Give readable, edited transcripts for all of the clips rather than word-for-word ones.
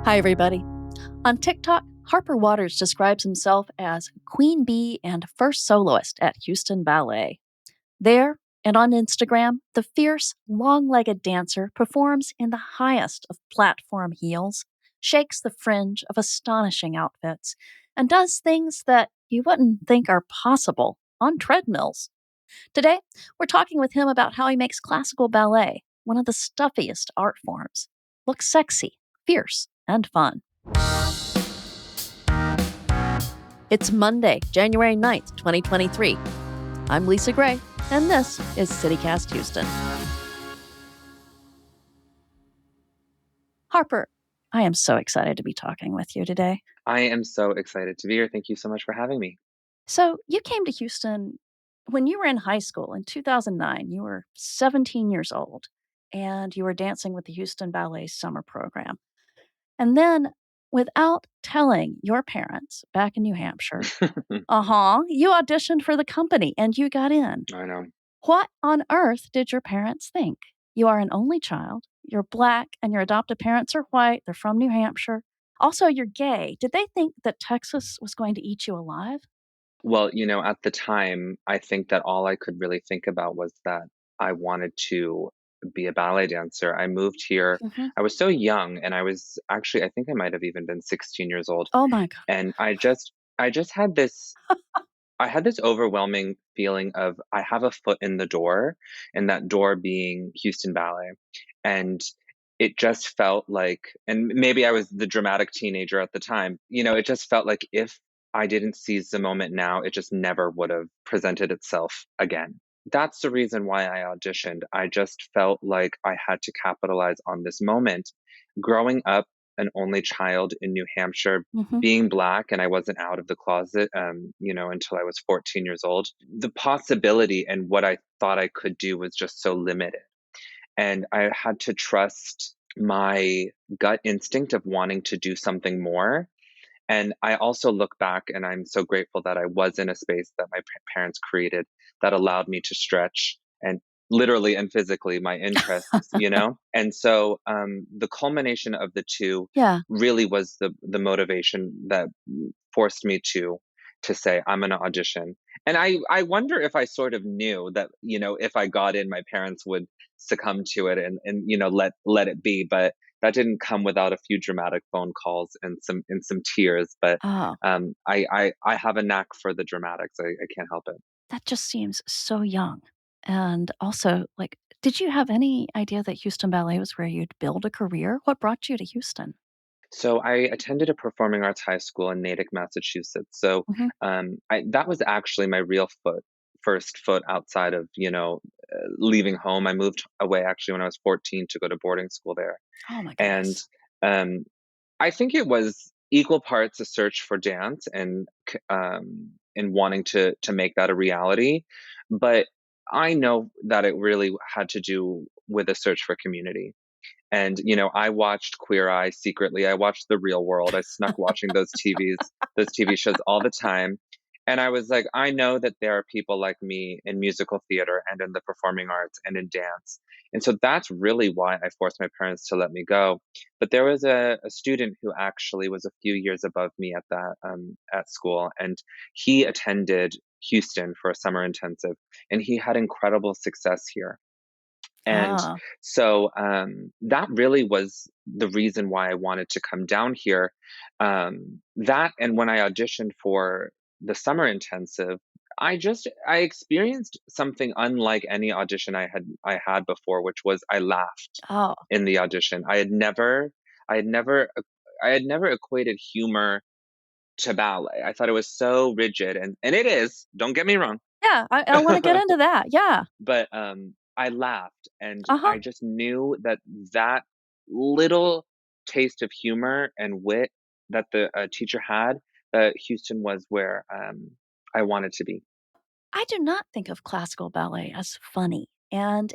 Hi, everybody. On TikTok, Harper describes himself as Queen Bee and first soloist at Houston Ballet. There, and on Instagram, the fierce, long legged dancer performs in the highest of platform heels, shakes the fringe of astonishing outfits, and does things that you wouldn't think are possible on treadmills. Today, we're talking with him about how he makes classical ballet, one of the stuffiest art forms, look sexy, fierce, and fun. It's Monday, January 9th, 2023. I'm Lisa Gray, and this is CityCast Houston. Harper, I am so excited to be talking with you today. I am so excited to be here. Thank you so much for having me. So, you came to Houston when you were in high school in 2009. You were 17 years old, and you were dancing with the Houston Ballet summer program. And then, without telling your parents back in New Hampshire, you auditioned for the company and you got in. I know. What on earth did your parents think? You are an only child, you're Black, and your adoptive parents are white, they're from New Hampshire. Also, you're gay. Did they think that Texas was going to eat you alive? Well, at the time, I think that all I could really think about was that I wanted to be a ballet dancer. I moved here. Mhm. I was so young, and I think I might have even been 16 years old. Oh my god. And I just I had this overwhelming feeling of I have a foot in the door, and that door being Houston Ballet. And it just felt like, and maybe I was the dramatic teenager at the time, it just felt like if I didn't seize the moment now, it just never would have presented itself again. That's the reason why I auditioned. I just felt like I had to capitalize on this moment. Growing up, an only child in New Hampshire, Mhm. being Black, and I wasn't out of the closet, until I was 14 years old. The possibility and what I thought I could do was just so limited. And I had to trust my gut instinct of wanting to do something more. And I also look back and I'm so grateful that I was in a space that my parents created that allowed me to stretch and literally and physically my interests. And so the culmination of the two Yeah. really was the motivation that forced me to say I'm going to audition. And I wonder if I sort of knew that if I got in, my parents would succumb to it and let it be. But that didn't come without a few dramatic phone calls and some tears. But Oh, I have a knack for the dramatics. I can't help it. that just seems so young. And also, like, did you have any idea that Houston Ballet was where you'd build a career? What brought you to Houston? So I attended a performing arts high school in Natick, Massachusetts. So Mhm. that was actually my real first foot outside of leaving home. I moved away actually when I was 14 to go to boarding school there, Oh my and goodness. um, I think it was equal parts a search for dance and wanting to make that a reality, but I know that it really had to do with a search for community. And, I watched Queer Eye secretly. I watched The Real World. I snuck watching those TV shows all the time. And I was like, I know that there are people like me in musical theater and in the performing arts and in dance. And so that's really why I forced my parents to let me go. But there was a student who actually was a few years above me at school, and he attended Houston for a summer intensive, and he had incredible success here. And Ah. so that really was the reason why I wanted to come down here. That and when I auditioned for the summer intensive, I experienced something unlike any audition I had before, which was I laughed Oh. in the audition. I had never I had never equated humor to ballet. I thought it was so rigid, and it is. Don't get me wrong. Yeah, I wanna get into that, yeah. But, I laughed, and Uh-huh. I just knew that that little taste of humor and wit that the, teacher had, that Houston was where, I wanted to be. I do not think of classical ballet as funny, and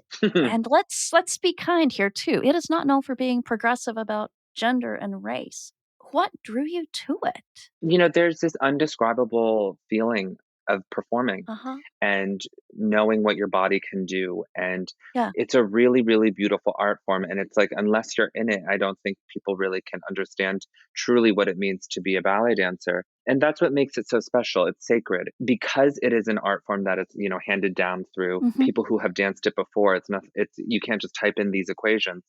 let's be kind here too. It is not known for being progressive about gender and race. What drew you to it? There's this undescribable feeling, of performing Uh-huh. and knowing what your body can do. And Yeah. it's a really, really beautiful art form. And it's like, unless you're in it, I don't think people really can understand truly what it means to be a ballet dancer. And that's what makes it so special. It's sacred because it is an art form that is, handed down through Mhm. people who have danced it before. It's not, it's, you can't just type in these equations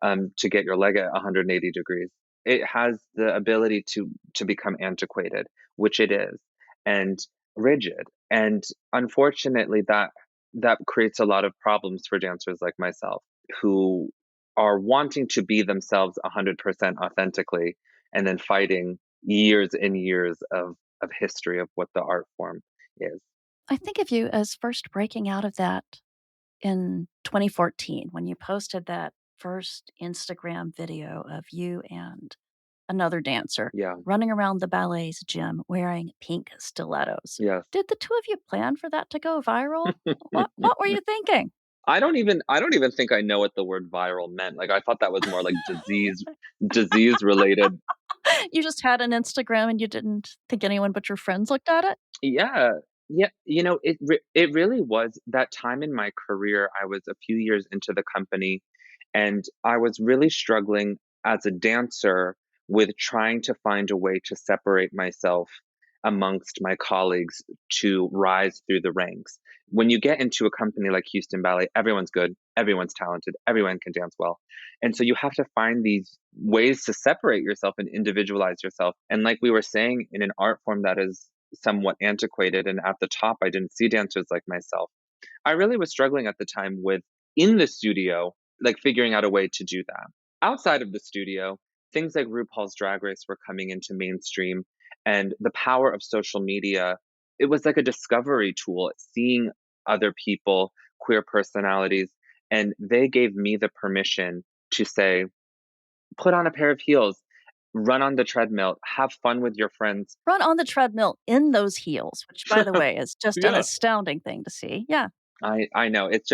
to get your leg at 180 degrees. It has the ability to become antiquated, which it is, and rigid. And unfortunately, that creates a lot of problems for dancers like myself who are wanting to be themselves 100% authentically and then fighting years and years of history of what the art form is. I think of you as first breaking out of that in 2014 when you posted that first Instagram video of you and another dancer Yeah. running around the ballet's gym wearing pink stilettos. Yes. Did the 2 of you plan for that to go viral? What were you thinking? I don't even think I know what the word viral meant. Like I thought that was more like disease related. You just had an Instagram and you didn't think anyone but your friends looked at it? Yeah. Yeah, it really was that time in my career. I was a few years into the company, and I was really struggling as a dancer with trying to find a way to separate myself amongst my colleagues to rise through the ranks. When you get into a company like Houston Ballet, everyone's good, everyone's talented, everyone can dance well. And so you have to find these ways to separate yourself and individualize yourself. And like we were saying, in an art form that is somewhat antiquated and at the top, I didn't see dancers like myself. I really was struggling at the time with in the studio, like figuring out a way to do that. Outside of the studio, things like RuPaul's Drag Race were coming into mainstream, and the power of social media, it was like a discovery tool, seeing other people, queer personalities, and they gave me the permission to say, put on a pair of heels, run on the treadmill, have fun with your friends. Run on the treadmill in those heels, which, by the way, is just an Yeah. astounding thing to see. Yeah. I know. It's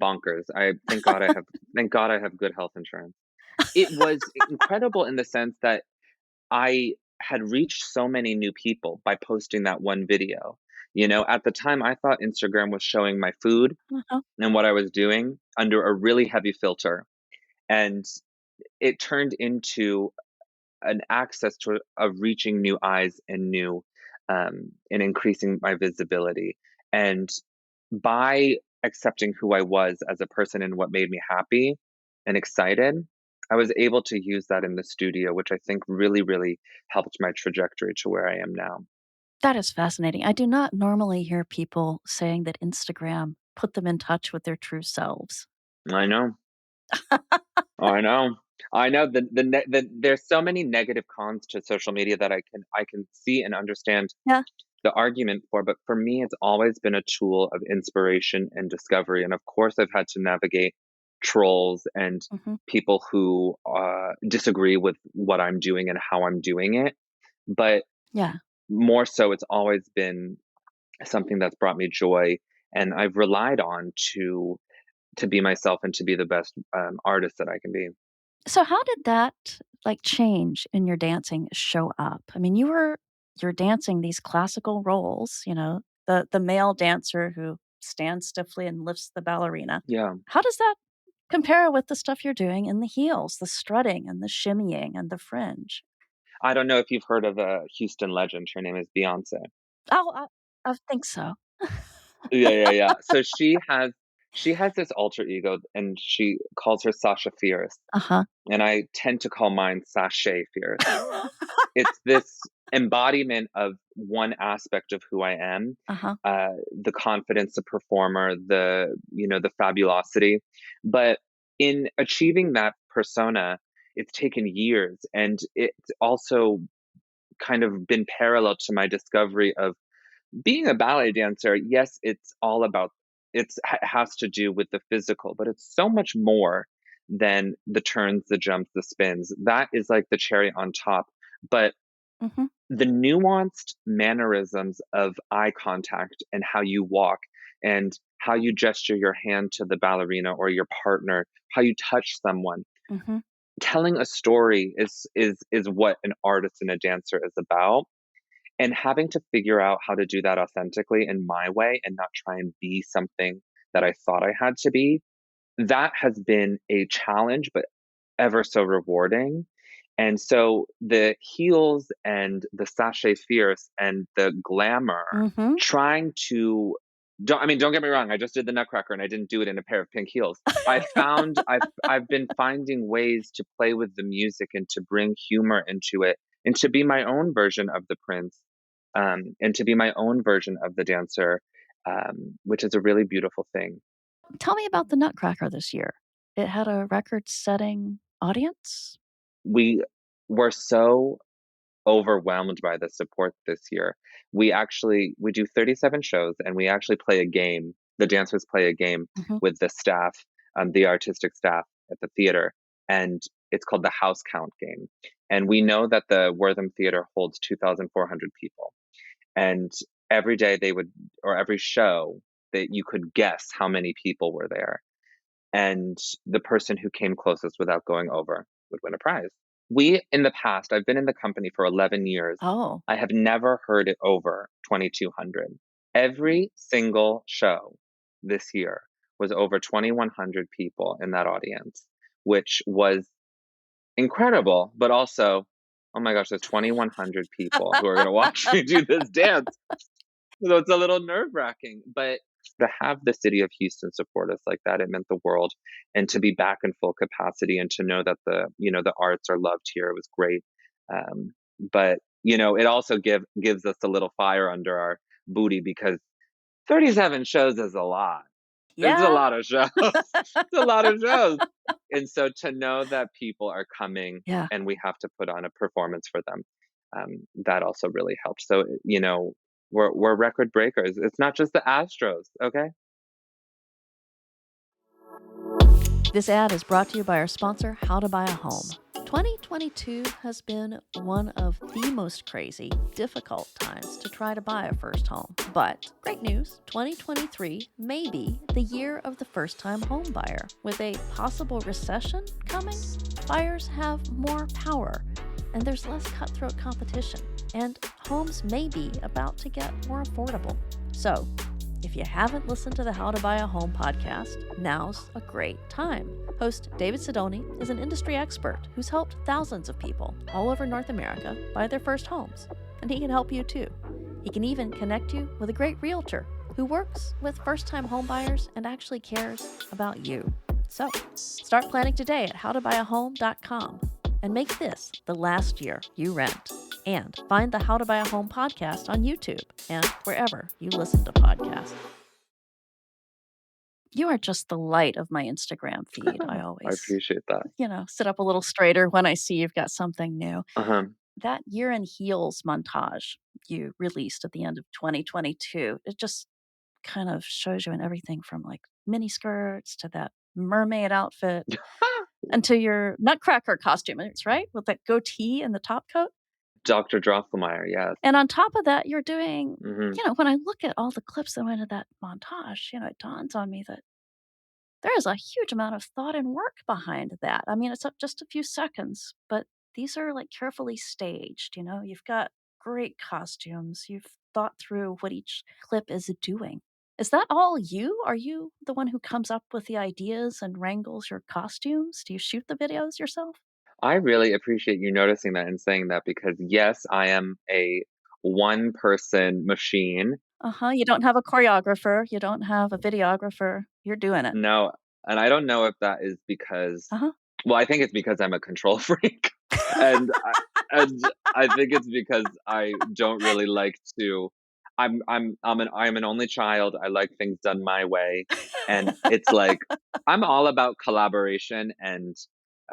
bonkers. I thank God I have good health insurance. It was incredible in the sense that I had reached so many new people by posting that one video. At the time I thought Instagram was showing my food Uh-huh. and what I was doing under a really heavy filter. And it turned into an access to of reaching new eyes and new and increasing my visibility. And by accepting who I was as a person and what made me happy and excited, I was able to use that in the studio, which I think really, really helped my trajectory to where I am now. That is fascinating. I do not normally hear people saying that Instagram put them in touch with their true selves. I know. I know. I know there's so many negative cons to social media that I can see and understand Yeah. the argument for, but for me, it's always been a tool of inspiration and discovery. And of course, I've had to navigate trolls and Mhm. people who disagree with what I'm doing and how I'm doing it. But Yeah. more so, it's always been something that's brought me joy, and I've relied on to be myself and to be the best artist that I can be. So how did that, like, change in your dancing show up? I mean, you're dancing these classical roles, the male dancer who stands stiffly and lifts the ballerina. Yeah, How does that compare with the stuff you're doing in the heels, the strutting and the shimmying and the fringe? I don't know if you've heard of a Houston legend. Her name is Beyonce. Oh, I think so. Yeah, yeah, yeah. So she has this alter ego, and she calls her Sasha Fierce, Uh-huh. and I tend to call mine Sashay Fierce. It's this embodiment of one aspect of who I am, Uh-huh. the confidence, the performer, the fabulosity. But in achieving that persona, it's taken years, and it's also kind of been parallel to my discovery of being a ballet dancer. Yes, it's all about has to do with the physical, but it's so much more than the turns, the jumps, the spins. That is like the cherry on top. But Mhm. the nuanced mannerisms of eye contact and how you walk and how you gesture your hand to the ballerina or your partner, how you touch someone, Mhm. telling a story is what an artist and a dancer is about. And having to figure out how to do that authentically in my way and not try and be something that I thought I had to be, that has been a challenge, but ever so rewarding. And so the heels and the sachet fierce and the glamour, Mm-hmm. trying to don't get me wrong, I just did the Nutcracker and I didn't do it in a pair of pink heels. I've been finding ways to play with the music and to bring humor into it and to be my own version of the prince, and to be my own version of the dancer, which is a really beautiful thing. Tell me about the Nutcracker this year. It had a record-setting audience? We were so overwhelmed by the support this year. We do 37 shows and we actually play a game. The dancers play a game Mhm. with the staff, the artistic staff at the theater, and it's called the house count game. And we know that the Wortham Theater holds 2,400 people. And every day or every show, that you could guess how many people were there. And the person who came closest without going over would win a prize. In the past, I've been in the company for 11 years. Oh. I have never heard it over 2,200. Every single show this year was over 2,100 people in that audience, which was incredible, but also, oh my gosh, there's 2,100 people who are going to watch me do this dance. So it's a little nerve-wracking, but to have the city of Houston support us like that, it meant the world. And to be back in full capacity and to know that the arts are loved here, it was great. But it also gives us a little fire under our booty because 37 shows is a lot. It's a Yeah. lot of shows. It's a lot of shows. And so to know that people are coming Yeah. and we have to put on a performance for them, that also really helped. So, we're record breakers. It's not just the Astros, okay? This ad is brought to you by our sponsor, How to Buy a Home. 2022 has been one of the most crazy, difficult times to try to buy a first home. But great news, 2023 may be the year of the first-time home buyer. With a possible recession coming, buyers have more power, and there's less cutthroat competition, and homes may be about to get more affordable. So, if you haven't listened to the How to Buy a Home podcast, now's a great time. Host David Sidoni is an industry expert who's helped thousands of people all over North America buy their first homes, and he can help you too. He can even connect you with a great realtor who works with first-time homebuyers and actually cares about you. So, start planning today at howtobuyahome.com and make this the last year you rent. And find the How to Buy a Home podcast on YouTube and wherever you listen to podcasts. You are just the light of my Instagram feed. I I always, appreciate that. sit up a little straighter when I see you've got something new. Uh-huh. That Year in Heels montage you released at the end of 2022, it just kind of shows you in everything from like mini skirts to that mermaid outfit and to your Nutcracker costume, right? With that goatee and the top coat. Dr. Drosselmeyer, yes. And on top of that, you're doing, Mhm. when I look at all the clips that went into that montage, it dawns on me that there is a huge amount of thought and work behind that. I mean, it's up just a few seconds, but these are like carefully staged. You've got great costumes. You've thought through what each clip is doing. Is that all you? Are you the one who comes up with the ideas and wrangles your costumes? Do you shoot the videos yourself? I really appreciate you noticing that and saying that because, yes, I am a one-person machine. Uh-huh. You don't have a choreographer. You don't have a videographer. You're doing it. No, and I don't know if that is because Uh-huh. well, I think it's because I'm a control freak, and I think it's because I don't really like to I'm an only child, I like things done my way, and it's like, I'm all about collaboration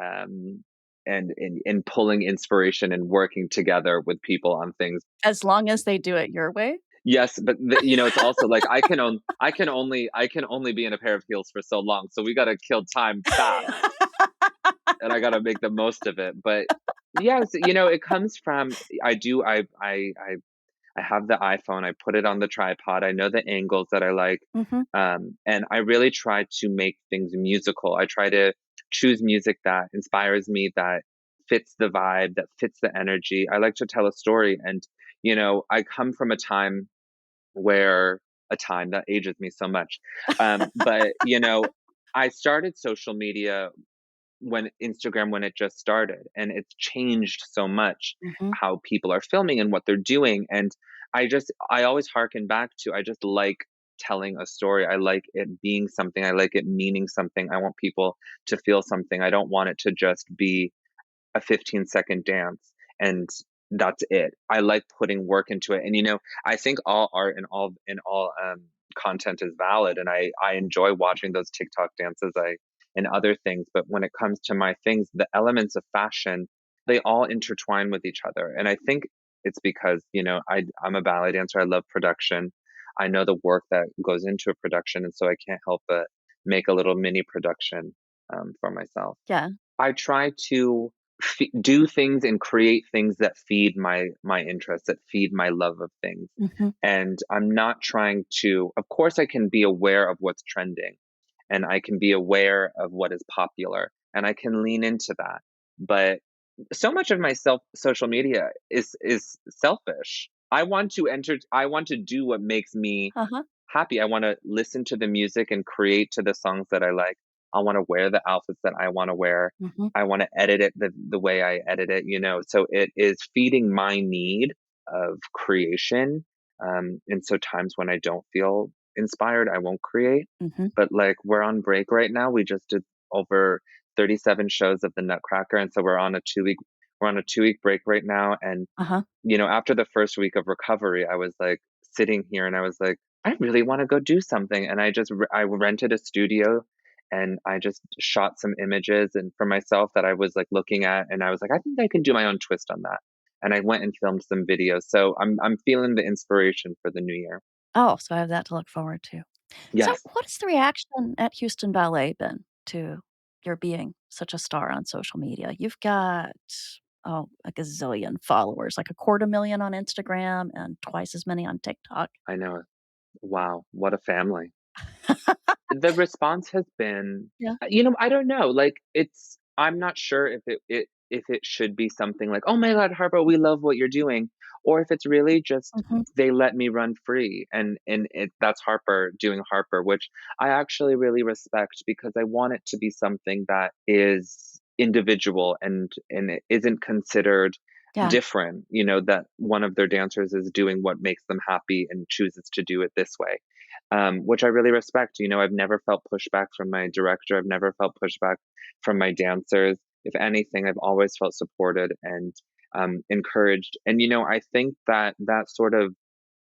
um, and pulling inspiration and working together with people on things. As long as they do it your way? Yes, but it's also like I can only be in a pair of heels for so long, so we gotta kill time fast, and I gotta make the most of it. But yes, it comes from I do I have the iPhone, I put it on the tripod, I know the angles that I like, Mhm. and I really try to make things musical. I try to choose music that inspires me, that fits the vibe, that fits the energy. I like to tell a story, and I come from a time that ages me so much. But I started social media when it just started, and it's changed so much Mhm. how people are filming and what they're doing. And I always harken back to, I just like telling a story. I like it being something. I like it meaning something. I want people to feel something. I don't want it to just be a 15-second dance and that's it. I like putting work into it. And I think all art and all content is valid, and I enjoy watching those TikTok dances I and other things, but when it comes to my things, the elements of fashion, they all intertwine with each other. And I think it's because, I'm a ballet dancer. I love production. I know the work that goes into a production, and so I can't help but make a little mini production for myself. Yeah. I try to do things and create things that feed my interests, that feed my love of things. Mhm. And I'm not trying to. Of course, I can be aware of what's trending, and I can be aware of what is popular, and I can lean into that. But so much of my social media is selfish. I want to do what makes me Uh-huh. happy. I want to listen to the music and create to the songs that I like. I want to wear the outfits that I want to wear. Mhm. I want to edit it the way I edit it. So it is feeding my need of creation. And so times when I don't feel inspired, I won't create. Mhm. But like, we're on break right now. We just did over 37 shows of the Nutcracker, and so we're on a 2 week break right now. And Uh-huh. after the first week of recovery, I was like sitting here and I was like, I really want to go do something. And I rented a studio and I just shot some images and for myself that I was like looking at, and I was like, I think I can do my own twist on that. And I went and filmed some videos. So I'm feeling the inspiration for the new year. Oh, so I have that to look forward to. So, Yes, what has the reaction at Houston Ballet been to your being such a star on social media? You've got, oh, a gazillion followers, like 250,000 on Instagram and twice as many on TikTok. I know. Wow, what a family. The response has been, Yeah. I don't know, like, I'm not sure if it should be something like, "Oh my god, Harper, we love what you're doing," or if it's really just Mhm. they let me run free, and that's Harper doing Harper, which I actually really respect because I want it to be something that is individual and it isn't considered Yeah. different, that one of their dancers is doing what makes them happy and chooses to do it this way, which I really respect. I've never felt pushback from my director. I've never felt pushback from my dancers. If anything, I've always felt supported and encouraged. And I think that sort of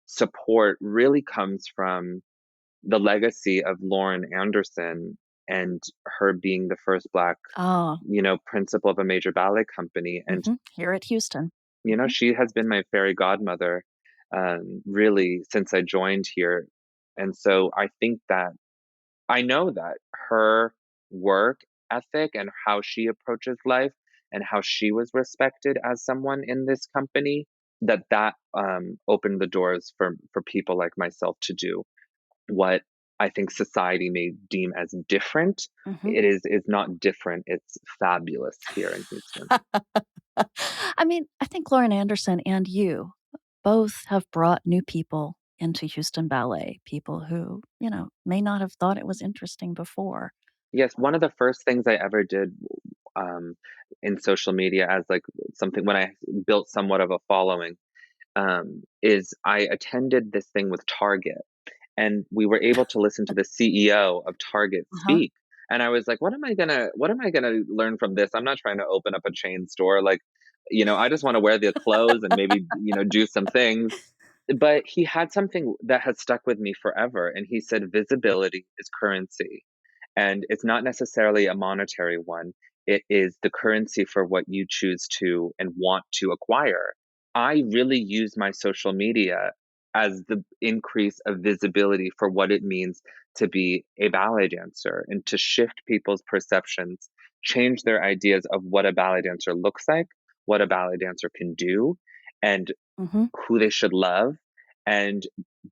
support really comes from the legacy of Lauren Anderson and her being the first Black, Oh, principal of a major ballet company. And here at Houston. Mhm. she has been my fairy godmother, really, since I joined here. And so I know that her work ethic and how she approaches life and how she was respected as someone in this company, that opened the doors for people like myself to do what I think society may deem as different. Mhm. It is not different. It's fabulous here in Houston. I mean, I think Lauren Anderson and you both have brought new people into Houston Ballet, people who, may not have thought it was interesting before. Yes, one of the first things I ever did, um, in social media as, like, something when I built somewhat of a following, is I attended this thing with Target, and we were able to listen to the CEO of Target Uh-huh. speak, and I was like, "What am I gonna learn from this? I'm not trying to open up a chain store, like, I just wanna wear the clothes and maybe, do some things." But he had something that has stuck with me forever, and he said, "Visibility is currency." And it's not necessarily a monetary one. It is the currency for what you choose to and want to acquire. I really use my social media as the increase of visibility for what it means to be a ballet dancer and to shift people's perceptions, change their ideas of what a ballet dancer looks like, what a ballet dancer can do, and Mhm. who they should love. And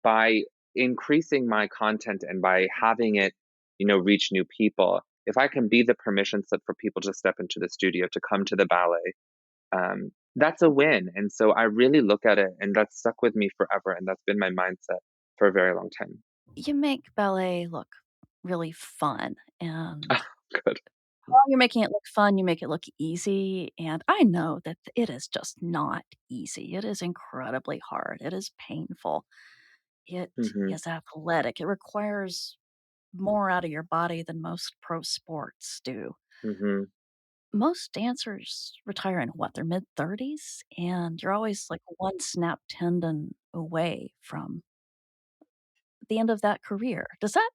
by increasing my content and by having it, reach new people, if I can be the permission slip for people to step into the studio, to come to the ballet, that's a win. And so I really look at it, and that's stuck with me forever. And that's been my mindset for a very long time. You make ballet look really fun, and Good. while you're making it look fun, you make it look easy, and I know that it is just not easy. It is incredibly hard. It is painful. It Hmm. is athletic. It requires more out of your body than most pro sports do. Hmm. Most dancers retire in what, their mid-30s? And you're always like one snap tendon away from the end of that career. Does that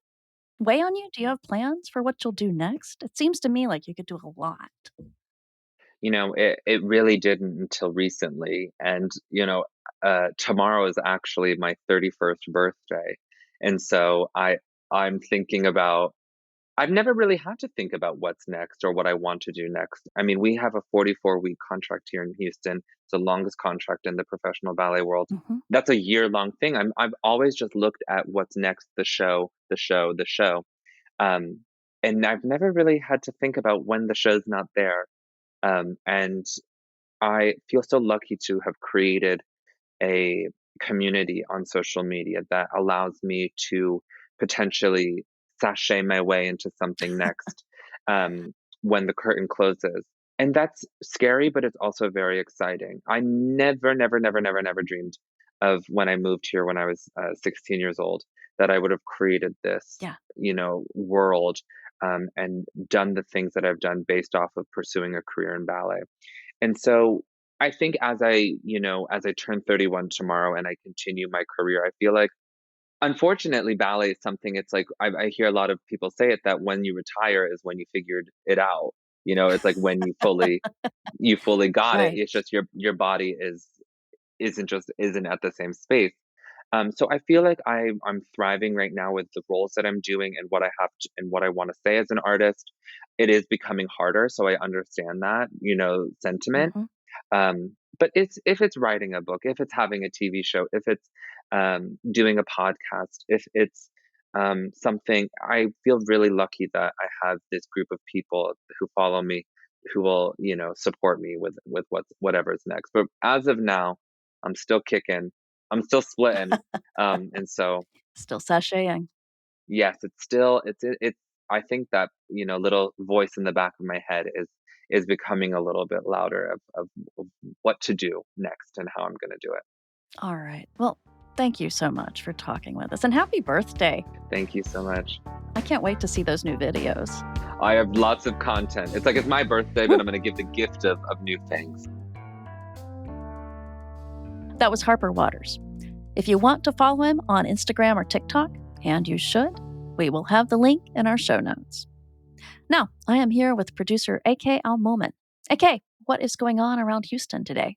weigh on you? Do you have plans for what you'll do next? It seems to me like you could do a lot. It really didn't until recently. And, tomorrow is actually my 31st birthday. And so I'm thinking about, I've never really had to think about what's next or what I want to do next. I mean, we have a 44-week contract here in Houston. It's the longest contract in the professional ballet world. Mhm. That's a year-long thing. I've always just looked at what's next, the show, the show, the show. Um, and I've never really had to think about when the show's not there. And I feel so lucky to have created a community on social media that allows me to potentially sashay my way into something next, um, when the curtain closes. And that's scary, but it's also very exciting. I never, never, never, never, never dreamed of when I moved here when I was 16 years old that I would have created this, Yeah. world, and done the things that I've done based off of pursuing a career in ballet. And so I think as I turn 31 tomorrow and I continue my career, I feel like unfortunately ballet is something, it's like I hear a lot of people say it, that when you retire is when you figured it out. It's like when you fully got it. Right. It's just your body isn't at the same space. So I feel like I'm thriving right now with the roles that I'm doing and what I have to, and what I want to say as an artist. It is becoming harder, so I understand that, sentiment. Mhm. But if it's writing a book, if it's having a TV show, if it's doing a podcast, if it's something, I feel really lucky that I have this group of people who follow me, who will, support me with whatever's next. But as of now, I'm still kicking, I'm still splitting, and so Still sashaying. yes, it's. I think that little voice in the back of my head is becoming a little bit louder of what to do next and how I'm going to do it. All right. Well, thank you so much for talking with us, and happy birthday. Thank you so much. I can't wait to see those new videos. I have lots of content. It's like it's my birthday, but I'm going to give the gift of new things. That was Harper Waters. If you want to follow him on Instagram or TikTok, and you should, we will have the link in our show notes. Now, I am here with producer AK Almomen. AK, what is going on around Houston today?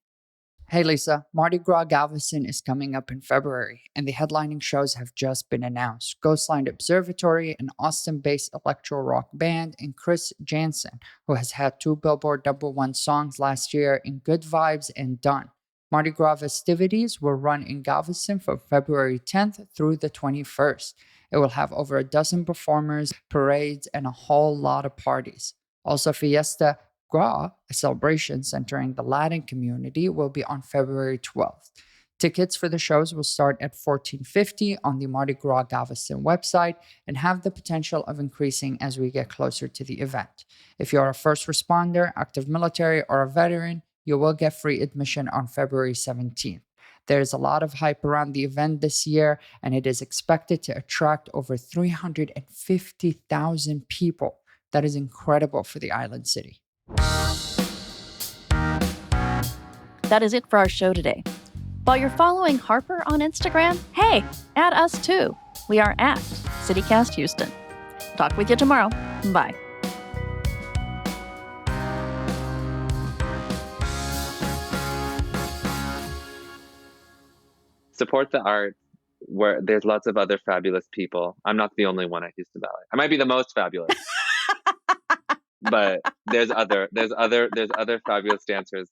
Hey Lisa, Mardi Gras Galveston is coming up in February, and the headlining shows have just been announced. Ghostline Observatory, an Austin-based electro rock band, and Chris Jansen, who has had 2 Billboard #1 songs last year in Good Vibes and Done. Mardi Gras festivities will run in Galveston from February 10th through the 21st. It will have over a dozen performers, parades, and a whole lot of parties. Also, Fiesta Gras, a celebration centering the Latin community, will be on February 12th. Tickets for the shows will start at $14.50 on the Mardi Gras Galveston website and have the potential of increasing as we get closer to the event. If you're a first responder, active military, or a veteran, you will get free admission on February 17th. There is a lot of hype around the event this year, and it is expected to attract over 350,000 people. That is incredible for the island city. That is it for our show today. While you're following Harper on Instagram, hey, add us too. We are at CityCast Houston. Talk with you tomorrow. Bye. Support the art, where there's lots of other fabulous people. I'm not the only one at Houston Ballet. I might be the most fabulous, but there's other fabulous dancers